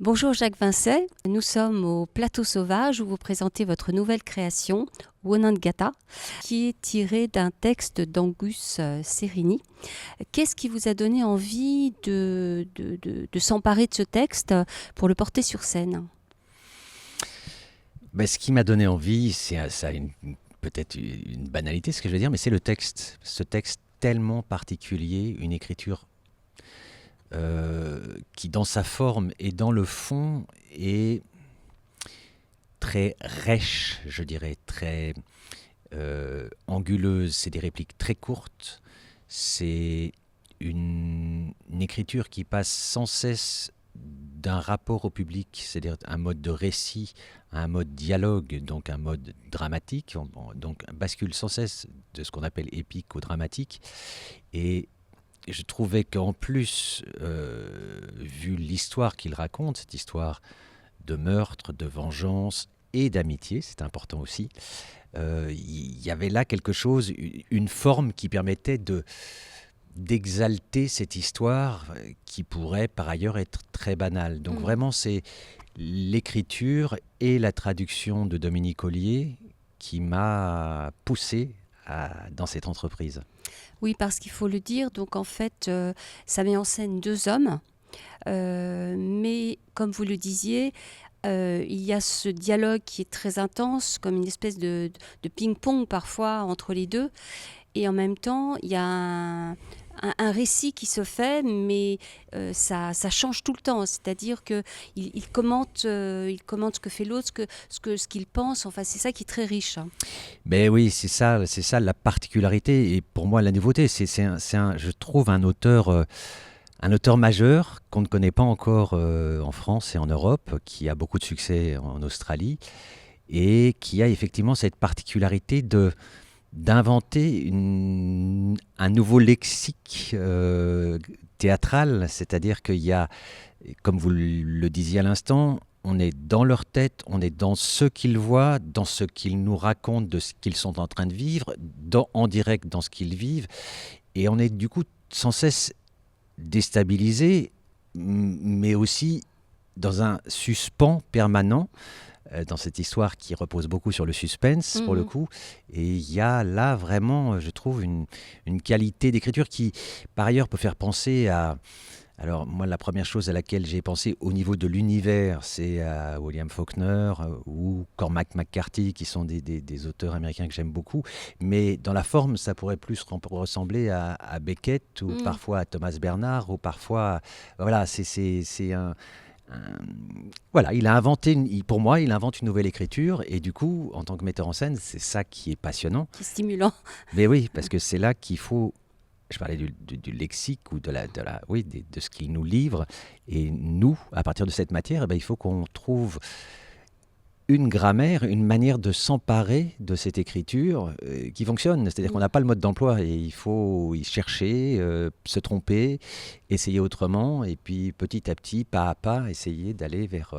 Bonjour Jacques Vincey, nous sommes au Plateau Sauvage où vous présentez votre nouvelle création, Wonangata, qui est tirée d'un texte d'Angus Serini. Qu'est-ce qui vous a donné envie de s'emparer de ce texte pour le porter sur scène ? Ce qui m'a donné envie, peut-être une banalité ce que je vais dire, mais c'est le texte. Ce texte tellement particulier, une écriture qui dans sa forme et dans le fond est très rêche, je dirais, très anguleuse. C'est des répliques très courtes. C'est une écriture qui passe sans cesse d'un rapport au public, c'est-à-dire un mode de récit, un mode dialogue, donc un mode dramatique, donc bascule sans cesse de ce qu'on appelle épique au dramatique. Et je trouvais qu'en plus, vu l'histoire qu'il raconte, cette histoire de meurtre, de vengeance et d'amitié, c'est important aussi, il y avait là quelque chose, une forme qui permettait d'exalter cette histoire qui pourrait par ailleurs être très banale. Donc vraiment, c'est l'écriture et la traduction de Dominique Ollier qui m'a poussé dans cette entreprise. Oui, parce qu'il faut le dire, donc en fait, ça met en scène deux hommes, mais comme vous le disiez, il y a ce dialogue qui est très intense, comme une espèce de ping-pong parfois entre les deux, et en même temps, il y a un récit qui se fait, mais ça change tout le temps. C'est-à-dire qu'il commente ce que fait l'autre, ce qu'il pense. Enfin, c'est ça qui est très riche. Ben oui, c'est ça la particularité. Et pour moi, la nouveauté, je trouve un auteur majeur qu'on ne connaît pas encore en France et en Europe, qui a beaucoup de succès en Australie et qui a effectivement cette particularité d'inventer un nouveau lexique théâtral, c'est-à-dire qu'il y a, comme vous le disiez à l'instant, on est dans leur tête, on est dans ce qu'ils voient, dans ce qu'ils nous racontent de ce qu'ils sont en train de vivre, en direct dans ce qu'ils vivent, et on est du coup sans cesse déstabilisé, mais aussi dans un suspens permanent, dans cette histoire qui repose beaucoup sur le suspense, pour le coup. Et il y a là vraiment, je trouve, une qualité d'écriture qui, par ailleurs, peut faire penser à... Alors moi, la première chose à laquelle j'ai pensé au niveau de l'univers, c'est à William Faulkner ou Cormac McCarthy, qui sont des auteurs américains que j'aime beaucoup. Mais dans la forme, ça pourrait plus ressembler à Beckett ou parfois à Thomas Bernard ou parfois... Voilà, c'est un... Voilà, pour moi, il invente une nouvelle écriture et du coup, en tant que metteur en scène, c'est ça qui est passionnant. Qui est stimulant. Mais oui, parce que c'est là qu'il faut... Je parlais du lexique ou de ce qu'il nous livre. Et nous, à partir de cette matière, il faut qu'on trouve une grammaire, une manière de s'emparer de cette écriture qui fonctionne. C'est-à-dire qu'on n'a pas le mode d'emploi et il faut y chercher, se tromper, essayer autrement et puis petit à petit, pas à pas, essayer d'aller vers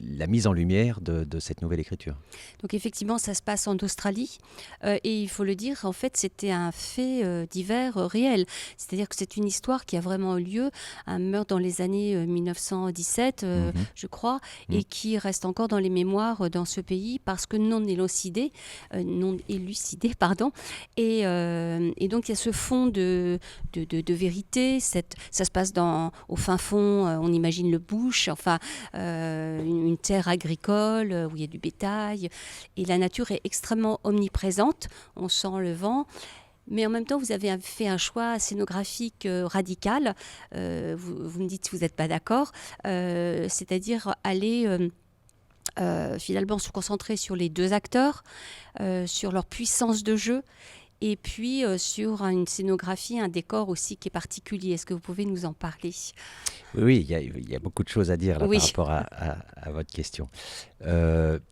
la mise en lumière de cette nouvelle écriture. Donc effectivement, ça se passe en Australie et il faut le dire, en fait, c'était un fait divers réel. C'est-à-dire que c'est une histoire qui a vraiment eu lieu, un meurtre dans les années 1917, je crois, et qui reste encore dans les mémoires dans ce pays parce que non élucidé, pardon. Et donc il y a ce fond de vérité. Ça se passe au fin fond, on imagine le bush, enfin une terre agricole où il y a du bétail et la nature est extrêmement omniprésente, on sent le vent. Mais en même temps, vous avez fait un choix scénographique radical. Vous me dites si vous n'êtes pas d'accord. C'est-à-dire aller finalement se concentrer sur les deux acteurs, sur leur puissance de jeu et puis sur une scénographie, un décor aussi qui est particulier. Est-ce que vous pouvez nous en parler ? Oui, il y a beaucoup de choses à dire là, oui. par rapport à votre question.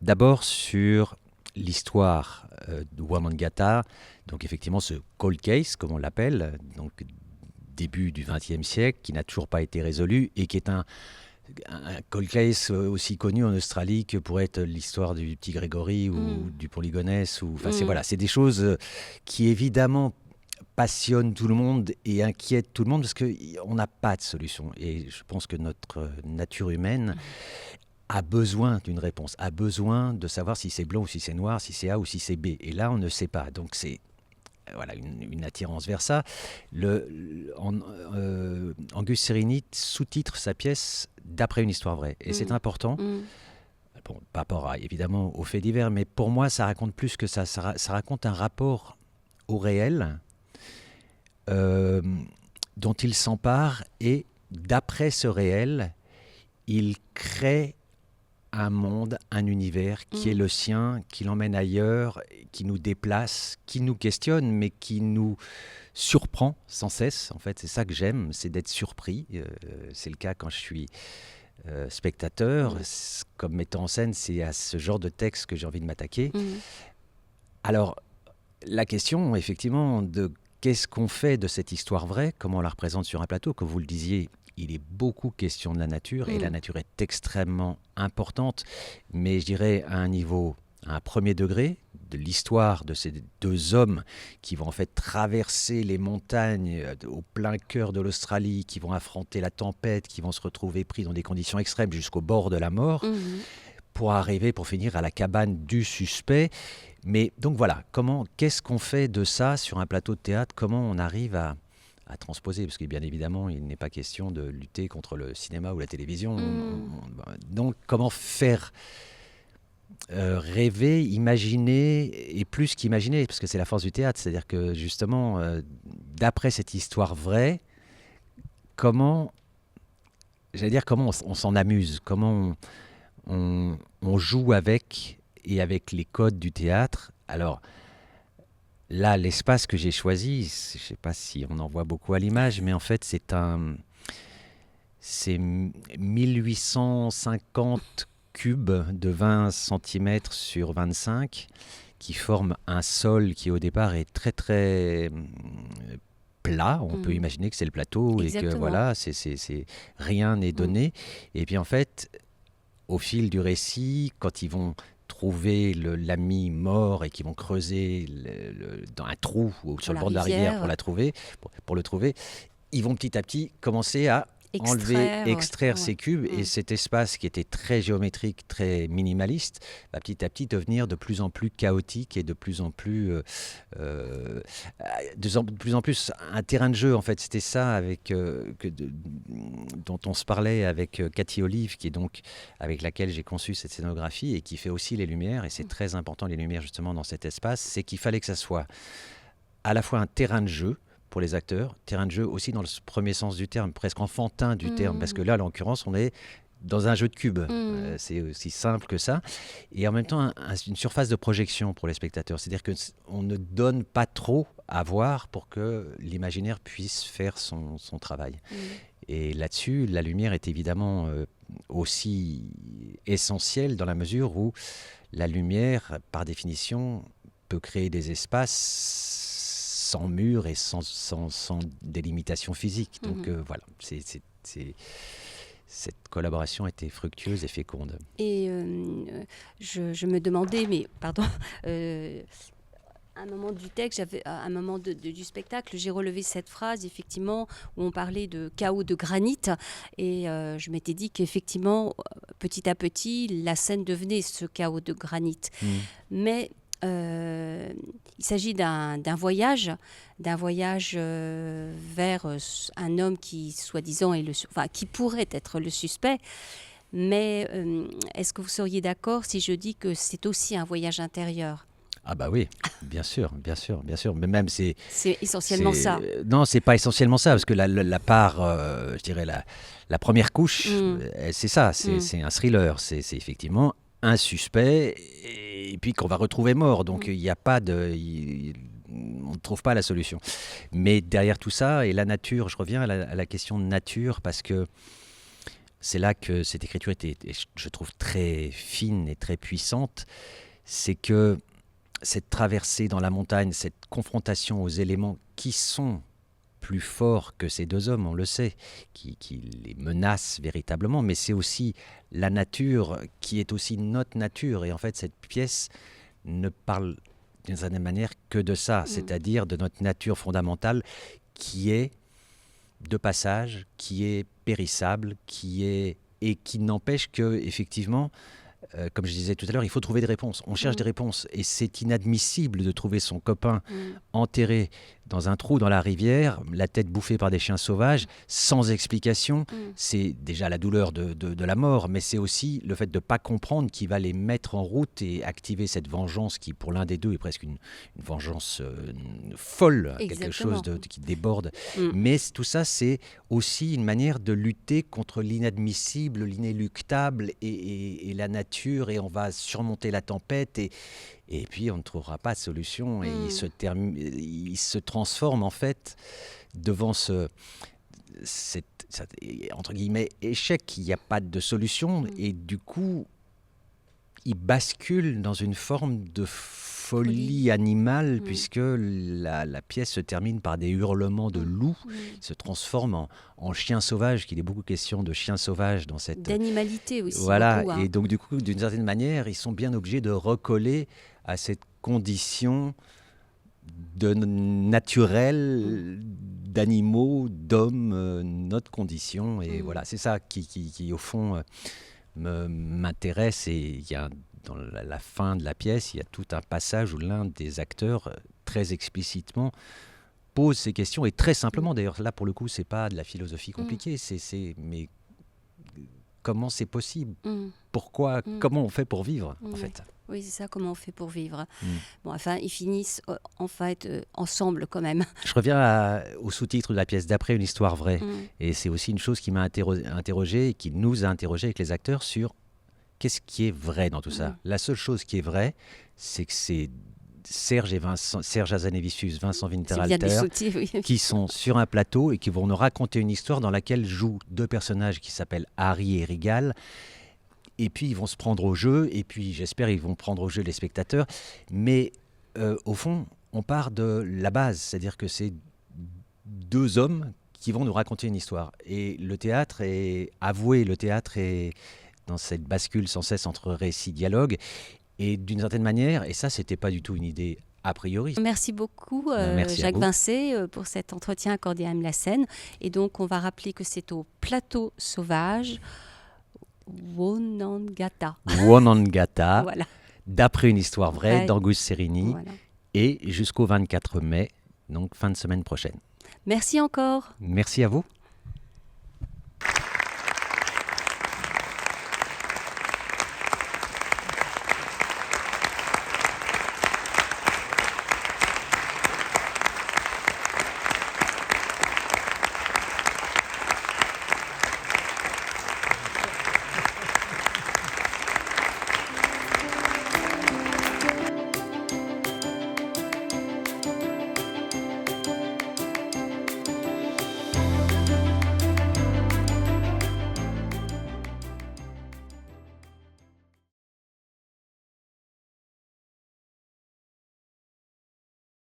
D'abord sur l'histoire de Wonangata, donc effectivement ce cold case, comme on l'appelle, donc début du XXe siècle, qui n'a toujours pas été résolu et qui est un cold case aussi connu en Australie que pourrait être l'histoire du petit Grégory ou du Polygonès. C'est des choses qui évidemment passionne tout le monde et inquiète tout le monde parce qu'on n'a pas de solution. Et je pense que notre nature humaine a besoin d'une réponse, a besoin de savoir si c'est blanc ou si c'est noir, si c'est A ou si c'est B. Et là, on ne sait pas. Donc c'est voilà, une attirance vers ça. Angus Serini sous-titre sa pièce d'après une histoire vraie. Et c'est important. Bon, par rapport évidemment aux faits divers, mais pour moi, ça raconte plus que ça. Ça raconte un rapport au réel dont il s'empare et d'après ce réel, il crée un monde, un univers qui est le sien, qui l'emmène ailleurs, qui nous déplace, qui nous questionne, mais qui nous surprend sans cesse. En fait, c'est ça que j'aime, c'est d'être surpris. C'est le cas quand je suis spectateur. Comme metteur en scène, c'est à ce genre de texte que j'ai envie de m'attaquer. Alors, la question, effectivement, de qu'est-ce qu'on fait de cette histoire vraie, comment on la représente sur un plateau, comme vous le disiez, il est beaucoup question de la nature, et la nature est extrêmement importante, mais je dirais à un premier degré, de l'histoire de ces deux hommes qui vont en fait traverser les montagnes au plein cœur de l'Australie, qui vont affronter la tempête, qui vont se retrouver pris dans des conditions extrêmes jusqu'au bord de la mort, pour finir à la cabane du suspect. Mais donc voilà, qu'est-ce qu'on fait de ça sur un plateau de théâtre? Comment on arrive à transposer, parce que bien évidemment, il n'est pas question de lutter contre le cinéma ou la télévision. Donc, comment faire rêver, imaginer, et plus qu'imaginer, parce que c'est la force du théâtre, c'est-à-dire que justement, d'après cette histoire vraie, comment on s'en amuse, comment on joue avec les codes du théâtre. Alors, là, l'espace que j'ai choisi, je ne sais pas si on en voit beaucoup à l'image, mais en fait, c'est 1850 cubes de 20 cm sur 25 qui forment un sol qui, au départ, est très, très plat. On peut imaginer que c'est le plateau. Exactement. Et que voilà, rien n'est donné. Et puis, en fait, au fil du récit, quand ils vont trouver l'ami mort et qui vont creuser dans un trou ou sur le bord de la rivière pour le trouver, ils vont petit à petit commencer à extraire ces cubes, et cet espace qui était très géométrique, très minimaliste, va petit à petit devenir de plus en plus chaotique et de plus en plus un terrain de jeu. En fait, c'était ça dont on se parlait avec Cathy Olive, qui est donc avec laquelle j'ai conçu cette scénographie et qui fait aussi les lumières. Et c'est très important, les lumières justement dans cet espace, c'est qu'il fallait que ça soit à la fois un terrain de jeu pour les acteurs, terrain de jeu aussi dans le premier sens du terme, presque enfantin du terme, parce que là, en l'occurrence, on est dans un jeu de cubes. C'est aussi simple que ça. Et en même temps, une surface de projection pour les spectateurs. C'est-à-dire qu'on ne donne pas trop à voir pour que l'imaginaire puisse faire son travail. Et là-dessus, la lumière est évidemment aussi essentielle dans la mesure où la lumière, par définition, peut créer des espaces sans mur et sans délimitation physique. Donc voilà, cette collaboration était fructueuse et féconde. Et je me demandais, mais pardon, à un moment du texte, à un moment du spectacle, j'ai relevé cette phrase, effectivement, où on parlait de chaos de granit, et je m'étais dit qu'effectivement, petit à petit, la scène devenait ce chaos de granit. Mais il s'agit d'un voyage vers un homme qui, soi-disant, qui pourrait être le suspect. Mais est-ce que vous seriez d'accord si je dis que c'est aussi un voyage intérieur ? Ah bah oui, bien sûr. Mais même c'est essentiellement ça. Non, c'est pas essentiellement ça, parce que la part, je dirais la première couche, c'est ça, c'est un thriller, c'est effectivement un suspect et puis qu'on va retrouver mort. Donc il n'y a pas on ne trouve pas la solution. Mais derrière tout ça, et la nature, je reviens à la question de nature, parce que c'est là que cette écriture était, je trouve, très fine et très puissante. C'est que cette traversée dans la montagne, cette confrontation aux éléments qui sont plus forts que ces deux hommes, on le sait, qui les menacent véritablement, mais c'est aussi la nature qui est aussi notre nature. Et en fait, cette pièce ne parle d'une certaine manière que de ça, c'est-à-dire de notre nature fondamentale qui est de passage, qui est périssable, et qui n'empêche que, effectivement, comme je disais tout à l'heure, il faut trouver des réponses. On cherche des réponses et c'est inadmissible de trouver son copain enterré dans un trou dans la rivière, la tête bouffée par des chiens sauvages, sans explication. C'est déjà la douleur de la mort, mais c'est aussi le fait de ne pas comprendre qui va les mettre en route et activer cette vengeance qui, pour l'un des deux, est presque une vengeance folle, quelque chose qui déborde. Mais tout ça, c'est aussi une manière de lutter contre l'inadmissible, l'inéluctable et la nature, et on va surmonter la tempête et puis on ne trouvera pas de solution et il se transforme en fait devant cet entre guillemets échec, il n'y a pas de solution et du coup il bascule dans une forme de folie animale puisque la pièce se termine par des hurlements de loup, il se transforme en chien sauvage, qu'il est beaucoup question de chien sauvage dans cette... D'animalité aussi. Voilà, beaucoup, et donc du coup, d'une certaine manière, ils sont bien obligés de recoller à cette condition naturelle d'animaux, d'hommes, notre condition. Et voilà, c'est ça qui au fond, m'intéresse. Et il y a dans la fin de la pièce, il y a tout un passage où l'un des acteurs, très explicitement, pose ces questions, et très simplement, d'ailleurs, là, pour le coup, c'est pas de la philosophie compliquée, mais comment c'est possible ? Pourquoi ? Comment on fait pour vivre, en fait ? Oui, c'est ça, comment on fait pour vivre. Bon, enfin, ils finissent en fait ensemble quand même. Je reviens au sous-titre de la pièce d'après, une histoire vraie. Et c'est aussi une chose qui m'a interrogé et qui nous a interrogé avec les acteurs sur qu'est-ce qui est vrai dans tout ça. La seule chose qui est vraie, c'est que c'est Serge Hazanavicius, Vincent Winterhalter, qui sont sur un plateau et qui vont nous raconter une histoire dans laquelle jouent deux personnages qui s'appellent Harry et Rigal. Et puis ils vont se prendre au jeu, et puis j'espère ils vont prendre au jeu les spectateurs. Mais au fond, on part de la base, c'est-à-dire que c'est deux hommes qui vont nous raconter une histoire. Et le théâtre est dans cette bascule sans cesse entre récit et dialogue. Et d'une certaine manière, et ça, c'était pas du tout une idée a priori. Merci beaucoup, Merci Jacques Vincé, pour cet entretien accordé à Aime la Seine. Et donc, on va rappeler que c'est au Plateau Sauvage, Wonangata. Voilà. D'après une histoire vraie, d'Angus Serini. Voilà. Et jusqu'au 24 mai, donc fin de semaine prochaine. Merci encore. Merci à vous.